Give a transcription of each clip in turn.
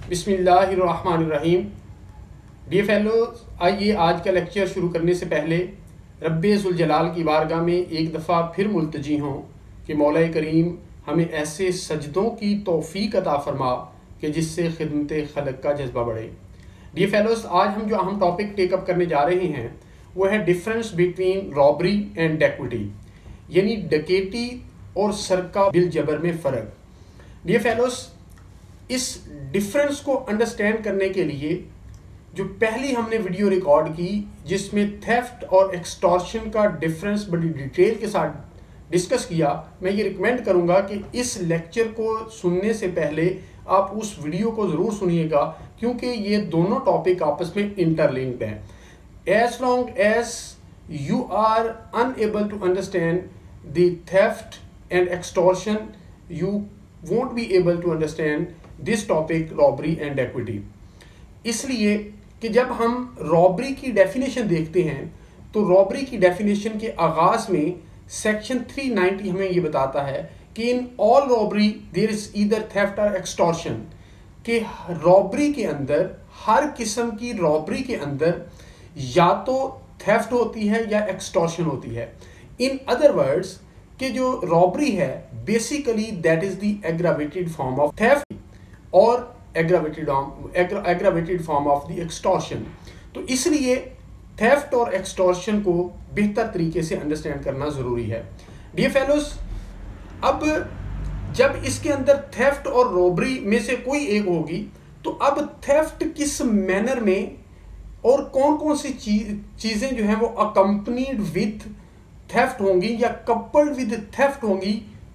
बिस्मिल्लाहिर्रहमानिर्रहीम। Dear fellows, आइए आज का लेक्चर शुरू करने से पहले रब्बे ज़ुल जलाल की बारगाह में एक दफ़ा फिर मुल्तजी हों कि मौला करीम हमें ऐसे सजदों की तौफीक अता फरमा कि जिससे खिदमत खलक का जज्बा बढ़े। डियर फेलोज, आज हम जो अहम टॉपिक टेकअप करने जा रहे हैं वो है डिफरेंस बिटवीन रॉबरी एंड डेक्विटी, यानी डकैती और सरका बिल जबर में फ़र्क। डियर फेलोज, इस डिफरेंस को अंडरस्टैंड करने के लिए जो पहली हमने वीडियो रिकॉर्ड की जिसमें थेफ्ट और एक्सटॉर्शन का डिफरेंस बड़ी डिटेल के साथ डिस्कस किया, मैं ये रिकमेंड करूंगा कि इस लेक्चर को सुनने से पहले आप उस वीडियो को ज़रूर सुनिएगा, क्योंकि ये दोनों टॉपिक आपस में इंटरलिंक्ड हैं। As long as you are unable to understand the theft and extortion, you won't be able to understand this topic robbery and equity. इसलिए कि जब हम रॉबरी की डेफिनेशन देखते हैं तो रॉबरी की डेफिनेशन के आगाज में सेक्शन 390 हमें ये बताता है कि in all robbery there is either theft or extortion, कि रॉबरी के अंदर, हर किस्म की रॉबरी के अंदर या तो थेफ्ट होती है या एक्सटॉर्शन होती है। इन अदर वर्ड्स कि जो रॉबरी है basically that is the aggravated form of theft और aggravated form of the extortion. तो इसलिए थेफ्ट और एक्सटॉर्शन को बेहतर तरीके से अंडरस्टैंड करना जरूरी है। डियर फेलोज, अब जब इसके अंदर थेफ्ट और रॉबरी में से कोई एक होगी तो अब थेफ्ट किस मैनर में और कौन कौन सी चीजें जो हैं वो अकम्पनीड विद थेफ्ट होंगी या कपल्ड विद थेफ्ट होंगी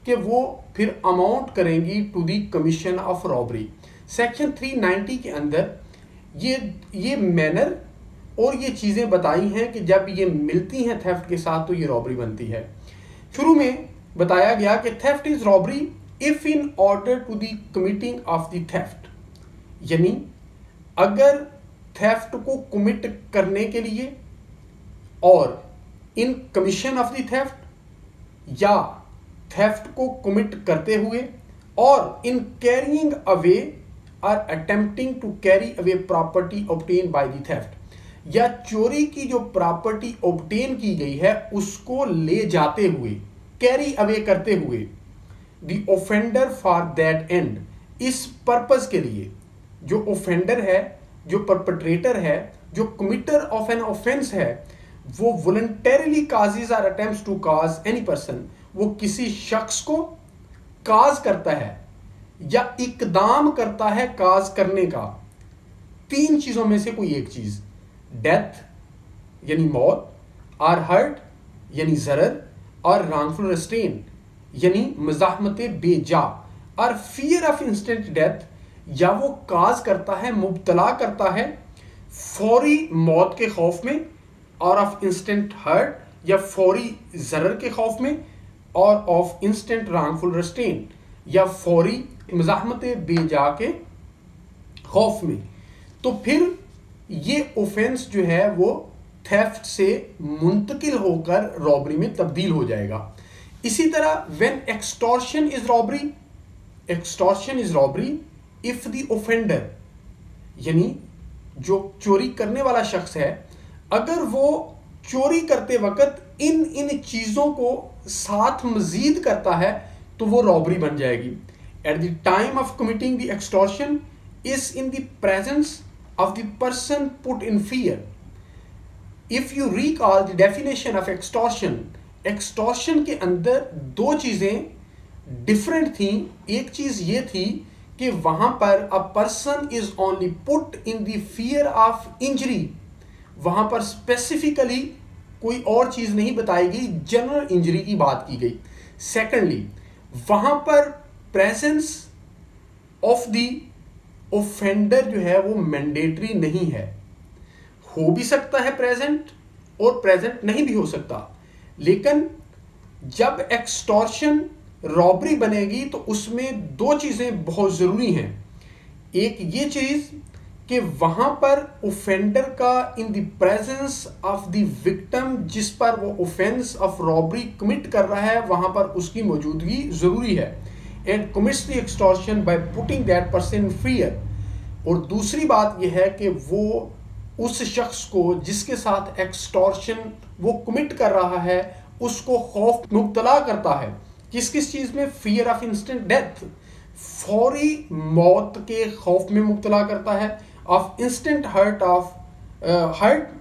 कि वो फिर अमाउंट करेंगी to the commission of robbery. Section 390 के अंदर ये मैनर और ये चीजें बताई हैं कि जब ये मिलती हैं थेफ्ट के साथ तो ये रॉबरी बनती है। शुरू में बताया गया कि theft is robbery if in order to the committing of the theft, यानी अगर थेफ्ट को कमिट करने के लिए और in commission of the theft या थेफ्ट को कमिट करते हुए or in carrying away or attempting to carry away property obtain by the theft, या चोरी की जो प्रॉपर्टी ऑब्टेन की गई है उसको ले जाते हुए, कैरी अवे करते हुए, the offender for that and, इस पर्पस के लिए जो ऑफेंडर है, जो परपेट्रेटर है, जो कमिटर ऑफ एन ऑफेंस है, वो voluntarily causes or attempts to cause any person, वो किसी शख्स को काज करता है या इकदाम करता है काज करने का तीन चीजों में से कोई एक चीज, डेथ यानी मौत, और हर्ट यानी जरर, और रॉन्गफुल रेस्ट्रेन यानी मज़ाहमत बेजा, और फियर ऑफ इंस्टेंट डेथ, या वो काज करता है, मुब्तला करता है फौरी मौत के खौफ में, और ऑफ इंस्टेंट हर्ट या फौरी जरर के खौफ में, और ऑफ इंस्टेंट रॉन्गफुल रेस्ट्रेन या फौरी मज़ाहमत बेजा के खौफ में। तो फिर ये ऑफेंस जो है वो थेफ्ट से मुंतकिल होकर रॉबरी में तब्दील हो जाएगा। इसी तरह when extortion is robbery if the offender, यानी जो चोरी करने वाला शख्स है, अगर वो चोरी करते वक्त इन चीजों को साथ मजीद करता है तो वो रॉबरी बन जाएगी। At the time of committing the extortion is in the presence of the person put in fear. If you recall the definition of extortion के अंदर दो चीजें डिफरेंट थी। एक चीज ये थी कि वहां पर a person is only put in the fear of injury, वहां पर स्पेसिफिकली कोई और चीज नहीं बताई गई, जनरल इंजरी की बात की गई। सेकेंडली, वहां पर प्रेजेंस ऑफ द ऑफेंडर जो है वो मैंडेटरी नहीं है, हो भी सकता है प्रेजेंट और प्रेजेंट नहीं भी हो सकता। लेकिन जब एक्सटॉर्शन रॉबरी बनेगी तो उसमें दो चीजें बहुत जरूरी हैं। एक ये चीज कि वहां पर ऑफेंडर का in the presence of the victim, जिस पर वो ऑफेंस ऑफ रॉबरी कमिट कर रहा है, वहां पर उसकी मौजूदगी जरूरी है। And commits the extortion by putting that person in fear, और दूसरी बात यह है कि वो उस शख्स को जिसके साथ एक्सटॉर्शन वो कमिट कर रहा है उसको खौफ मुब्तला करता है। किस किस चीज़ में? फियर ऑफ इंस्टेंट डेथ, फौरी मौत के खौफ में मुब्तला करता है, ऑफ इंस्टेंट हर्ट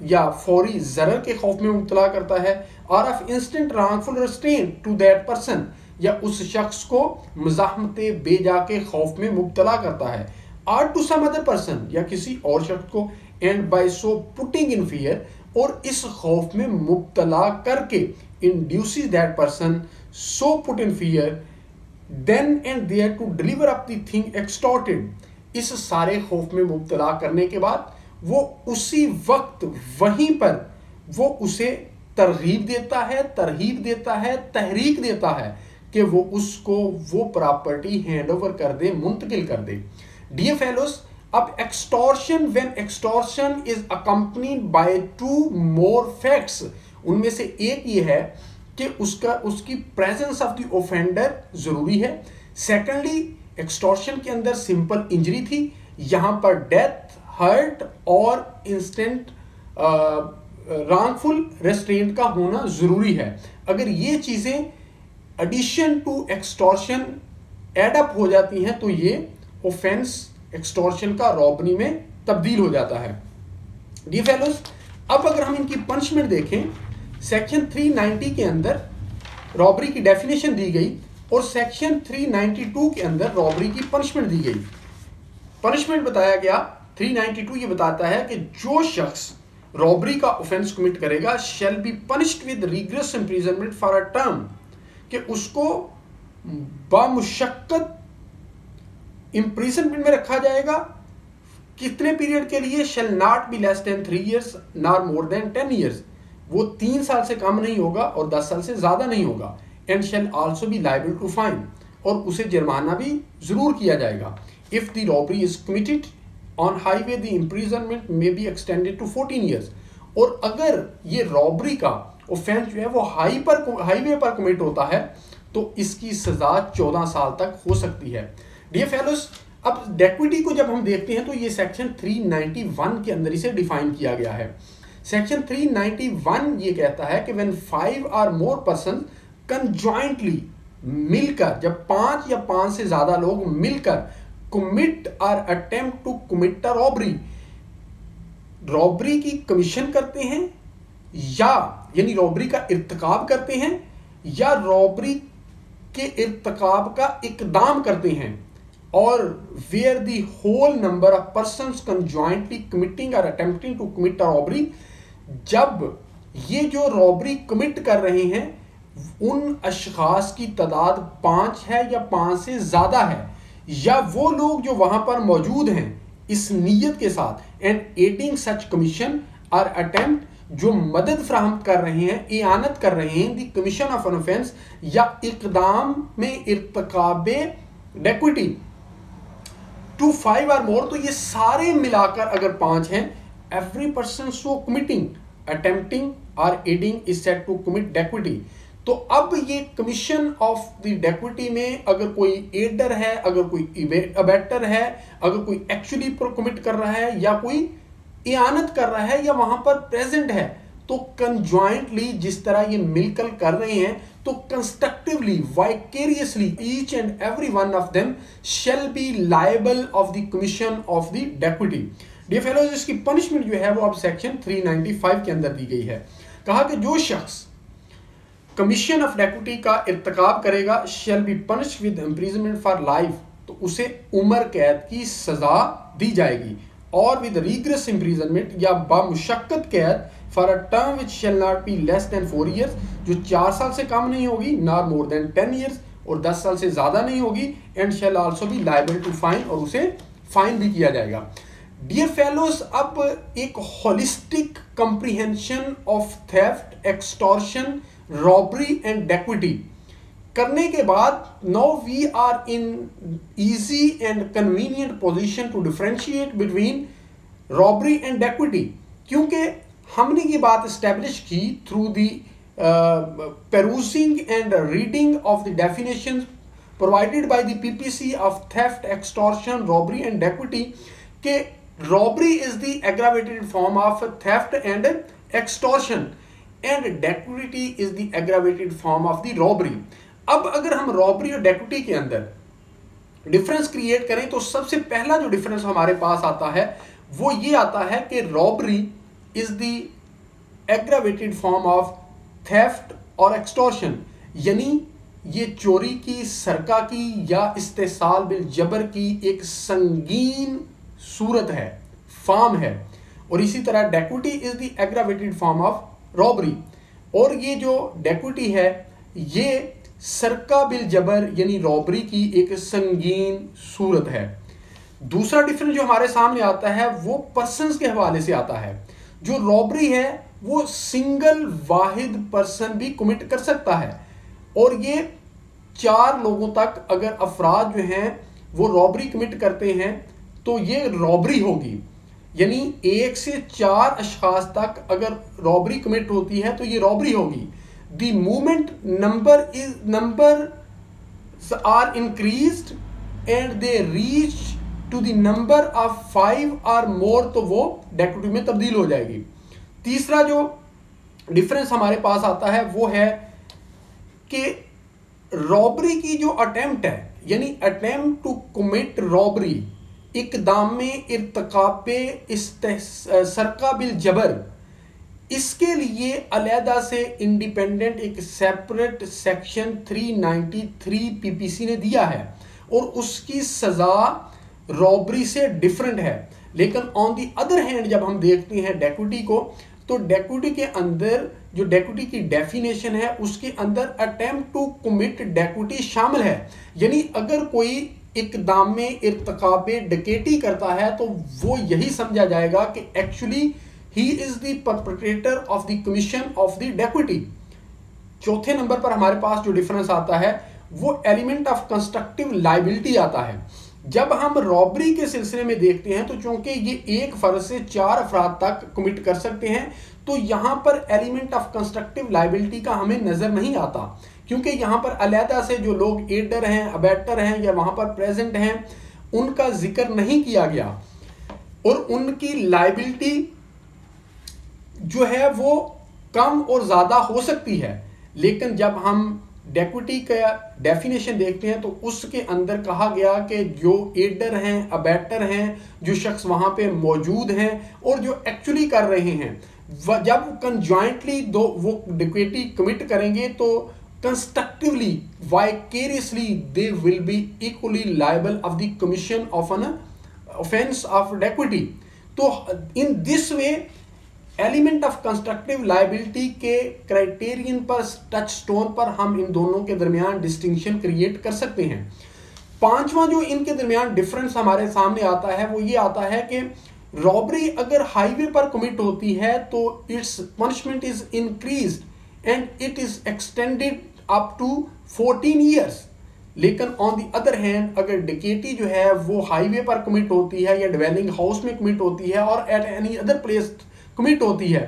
या फौरी ज़रर के खौफ में मुब्तला करता है, or of instant wrongful restraint to that person, या उस शख्स को मुज़ाहमत बेजा के खौफ में मुब्तला करता है, और टू सम अदर पर्सन या किसी और शख्स को, and by so putting in fear, और इस खौफ में मुब्तला करके, induces that person so put in fear then and there to deliver up the thing extorted. इस सारे खौफ में मुब्तला करने के बाद वो उसी वक्त वहीं पर वो उसे तरगीब देता है, तहरीक देता है कि वो उसको वो प्रॉपर्टी हैंड ओवर कर दे, मुंतकिल कर दे। डियर फेलोस, अब when extortion is accompanied by two more facts, उनमें से एक ये है कि उसकी प्रेजेंस ऑफ द ऑफेंडर जरूरी है। सेकेंडली, एक्सटॉर्शन के अंदर सिंपल इंजरी थी, यहां पर डेथ, हर्ट और इंस्टेंट रॉन्गफुल रेस्ट्रेंट का होना जरूरी है। अगर ये चीजें addition to extortion add up हो जाती हैं तो ये ऑफेंस एक्सटॉर्शन का रॉबरी में तब्दील हो जाता है। डी फेलोस, अब अगर हम इनकी पनिशमेंट देखें, सेक्शन 390 के अंदर रॉबरी की डेफिनेशन दी गई और सेक्शन 392 के अंदर रॉबरी की पनिशमेंट दी गई। पनिशमेंट बताया गया 392 ये बताता है कि जो शख्स रॉबरी का ऑफेंस कमिट करेगा shall be punished with rigorous imprisonment for a term, कि उसको बामुशक्कत इंप्रिजनमेंट में रखा जाएगा। कितने पीरियड के लिए? Shall not be less than 3 years nor more than 10 years, वो 3 साल से कम नहीं होगा और 10 साल से ज्यादा नहीं होगा। And shall also be liable to fine, और उसे जुर्माना भी जरूर किया जाएगा। If the robbery is committed on highway the imprisonment may be extended to 14 years, और अगर ये रॉबरी का ऑफेंस जो है वो हाईवे पर कमिट होता है तो इसकी सजा 14 साल तक हो सकती है। डियर फेलोस, अब डेक्विटी को जब हम देखते हैं तो ये सेक्शन 391 के अंदर इसे डिफाइन किया गया है। सेक्शन 391 ये कहता है कि व्हेन 5 or more पर्सन कंजॉइंटली मिलकर, जब 5 या 5 से ज्यादा लोग मिलकर commit or attempt to commit a robbery, robbery की कमीशन करते हैं या यानी रॉबरी का इर्तिकाब करते हैं या रॉबरी के इर्तिकाब का इकदाम करते हैं, और where the whole number of persons conjointly committing और attempting to commit a robbery, जब ये जो रॉबरी कमिट कर रहे हैं उन अशखास की तादाद 5 है या 5 से ज्यादा है, या वो लोग जो वहां पर मौजूद हैं इस नीयत के साथ, एंड एडिंग सच कमीशन और अटेम्प्ट, जो मदद फ्राहम कर रहे हैं, इयानत कर रहे हैं the commission of an offence या इकदाम में इर्तिकाबे डेक्विटी टू 5 or more, तो ये सारे मिलाकर अगर 5 हैं, every person so committing, attempting और aiding is set to commit dacoity. तो अब ये कमीशन ऑफ द डेक्विटी में अगर कोई एडर है, अगर कोई अबेटर है, अगर कोई एक्चुअली कमिट कर रहा है या कोई इयानत कर रहा है या वहां पर प्रेजेंट है, तो कंजॉइंटली जिस तरह ये मिलकर कर रहे हैं, तो constructively vicariously each and every one of them shall be liable of the commission of the dacoity. Dear fellows, इसकी पनिशमेंट जो है वो अब सेक्शन 395 के अंदर दी गई है। कहा कि जो शख्स कमीशन ऑफ डेक्विटी का इर्तिकाब करेगा shall be punished with imprisonment for life, तो उसे उम्र कैद की सजा दी जाएगी, और विद रिग्रेस इम्प्रिजनमेंट या बामुशक्कत कैद for a term which shall not be less than 4 years, जो 4 साल से कम नहीं होगी, नॉर मोर देन 10 years, और 10 साल से ज्यादा नहीं होगी, and shall also be liable to fine, और उसे फाइन भी किया जाएगा। डियर फेलोस, अब एक holistic comprehension of theft, extortion, robbery and dacoity करने के बाद now we are in easy and convenient position to differentiate between robbery and dacoity, क्योंकि हमने ये बात एस्टेब्लिश की through the perusing and reading of the definitions provided by the PPC of theft, extortion, robbery and dacoity, कि robbery is the aggravated form of theft and extortion and dacoity is the aggravated form of the robbery. अब अगर हम robbery और डेक्यूटी के अंदर difference create करें तो सबसे पहला जो डिफरेंस हमारे पास आता है वो ये आता है कि robbery is the aggravated form of theft or extortion, यानी ये चोरी की, सरका की या इस्तेसाल बिल जबर की एक संगीन सूरत है, फॉर्म है। और इसी तरह dacoity is the aggravated form of robbery, और ये जो डेक्यूटी है ये सरका बिल जबर यानी रॉबरी की एक संगीन सूरत है। दूसरा डिफरेंस जो हमारे सामने आता है वो पर्सन्स के हवाले से आता है। जो रॉबरी है वो सिंगल वाहिद पर्सन भी कमिट कर सकता है, और ये 4 लोगों तक अगर अफराद जो हैं वो रॉबरी कमिट करते हैं तो ये रॉबरी होगी, यानी 1 से 4 अशखास तक अगर रॉबरी कमिट होती है तो ये रॉबरी होगी। The movement number are increased and they reach to the number of 5 or मोर, तो वो डेक्यूटी में तब्दील हो जाएगी। तीसरा जो डिफरेंस हमारे पास आता है वो है कि रॉबरी की जो अटेम्प्ट है, यानी अटेम्प्ट टू कमिट रॉबरी, इकदाम में इर्तकाबे सरका बिल जबर, इसके लिए अलहदा से इंडिपेंडेंट एक सेपरेट सेक्शन 393 पीपीसी ने दिया है और उसकी सजा रॉबरी से डिफरेंट है। लेकिन ऑन दी अदर हैंड जब हम देखते हैं डेक्यूटी को, तो डेक्यूटी के अंदर जो डेक्यूटी की डेफिनेशन है उसके अंदर अटेम्प्ट टू कमिट डेक्यूटी शामिल है, यानी अगर कोई इकदाम में इर्तकाबे डकैती करता है तो वो यही समझा जाएगा कि actually he is the perpetrator of the commission of the dacoity. चौथे नंबर पर हमारे पास जो डिफरेंस आता है वो एलिमेंट ऑफ कंस्ट्रक्टिव लायबिलिटी आता है। जब हम रॉबरी के सिलसिले में देखते हैं तो चूंकि ये एक फर्ज से 4 अफराद तक कमिट कर सकते हैं, तो यहां पर एलिमेंट ऑफ कंस्ट्रक्टिव लायबिलिटी का हमें नजर नहीं आता, क्योंकि यहां पर अलहदा से जो लोग एडर हैं, अबैटर हैं या वहां पर प्रेजेंट हैं उनका जिक्र नहीं किया गया, और उनकी लायबिलिटी जो है वो कम और ज्यादा हो सकती है। लेकिन जब हम डेक्यूटी का डेफिनेशन देखते हैं तो उसके अंदर कहा गया कि जो एडर हैं, अबैटर हैं, जो शख्स वहां पे मौजूद हैं और जो एक्चुअली कर रहे हैं, जब कंजॉइंटली दो वो डकैती कमिट करेंगे तो constructively vicariously they will be equally liable of the commission of an offence of dacoity. तो in this way element of constructive liability के क्राइटेरियन पर, टच स्टोन पर हम इन दोनों के दरमियान डिस्टिंक्शन क्रिएट कर सकते हैं। पांचवा जो इनके दरमियान डिफरेंस हमारे सामने आता है वो ये आता है कि रॉबरी अगर हाईवे पर कमिट होती है तो its punishment is increased and it is extended up to 14 years. लेकिन ऑन द अदर हैंड अगर डकैती जो है वो हाईवे पर कमिट होती है या डिवेलिंग हाउस में कमिट होती है और at any other place commit होती है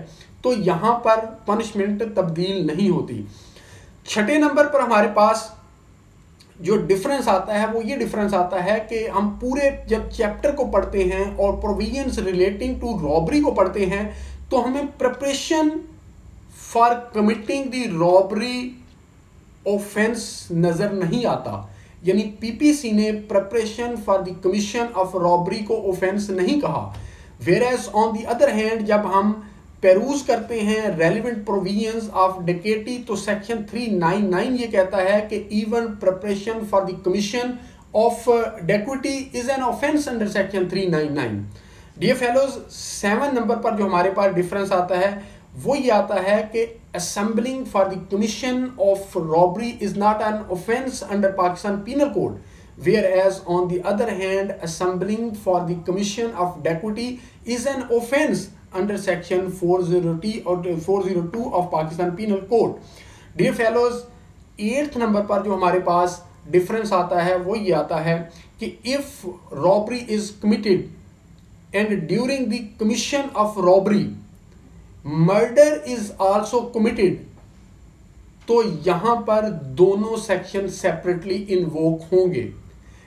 तो यहां पर पनिशमेंट तब्दील नहीं होती। छठे नंबर पर हमारे पास जो डिफरेंस आता है वो ये डिफरेंस आता है कि हम पूरे जब चैप्टर को पढ़ते हैं और प्रोविजंस रिलेटिंग टू रॉबरी को पढ़ते हैं तो हमें preparation for committing the robbery offence नजर नहीं आता, यानी पीपीसी ने preparation for the commission of robbery को ऑफेंस नहीं कहा। Whereas on the other hand जब हम पेरूज करते हैं रेलिवेंट प्रोविजंस ऑफ डकैती तो सेक्शन 399 ये कहता है कि even preparation for the commission of डकैती is an offence under section 399। Dear fellows, 7 नंबर पर जो हमारे पास डिफरेंस आता है वो ये आता है कि assembling for the commission of robbery is not an offense under Pakistan Penal Code, whereas on the other hand assembling for the commission of dacoity is an offense under section 402 or 402 of Pakistan Penal Code. Dear fellows, 8th number पर जो हमारे पास difference आता है वो ये आता है कि if robbery is committed and during the commission of robbery murder is also committed, तो यहां पर दोनों सेक्शन सेपरेटली इन्वोक होंगे।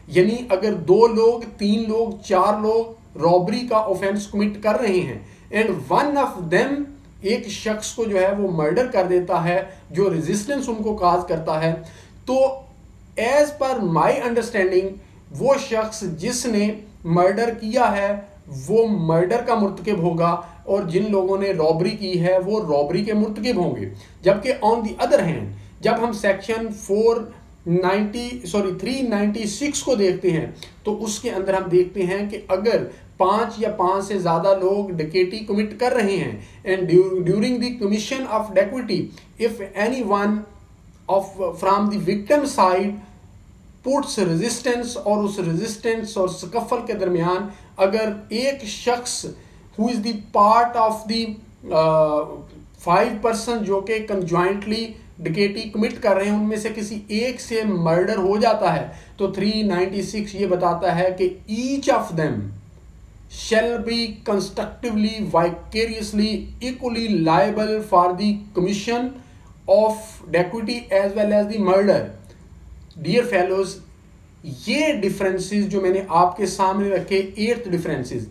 यानी अगर 2 लोग, 3 लोग, 4 लोग रॉबरी का ऑफेंस कमिट कर रहे हैं एंड वन ऑफ देम, एक शख्स को जो है वो मर्डर कर देता है जो रेजिस्टेंस उनको काज करता है, तो एज पर माय अंडरस्टैंडिंग वो शख्स जिसने मर्डर किया है वो मर्डर का मुर्तकिब होगा और जिन लोगों ने रॉबरी की है वो रॉबरी के मुर्तकिब होंगे। जबकि ऑन द अदर हैंड जब हम सेक्शन 396 को देखते हैं तो उसके अंदर हम देखते हैं कि अगर 5 या 5 से ज्यादा लोग डकैती कमिट कर रहे हैं and during the commission of डकैती if any one of from the victim side puts resistance, और उस रेजिस्टेंस और स्कफल के दरमियान अगर एक शख्स who is the part of the 5 person जो कि कंजॉइंटली डकैती कमिट कर रहे हैं उनमें से किसी एक से मर्डर हो जाता है, तो 396 ये बताता है कि each of them shall be constructively, vicariously, equally liable for the commission of dacoity as well as the murder. Dear fellows, ये डिफरेंसेस जो मैंने आपके सामने रखे 8 डिफरेंसेस,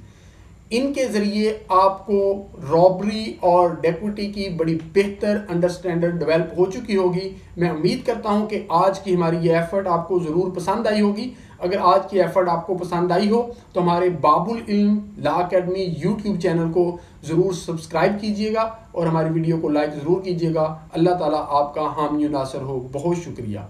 इनके ज़रिए आपको रॉबरी और डेप्यूटी की बड़ी बेहतर अंडरस्टैंडिंग डेवलप हो चुकी होगी। मैं उम्मीद करता हूं कि आज की हमारी ये एफर्ट आपको ज़रूर पसंद आई होगी। अगर आज की एफर्ट आपको पसंद आई हो तो हमारे बाबुल इल्म लॉ अकेडमी यूट्यूब चैनल को ज़रूर सब्सक्राइब कीजिएगा और हमारी वीडियो को लाइक ज़रूर कीजिएगा। अल्लाह ताला आपका हामी नासर हो। बहुत शुक्रिया।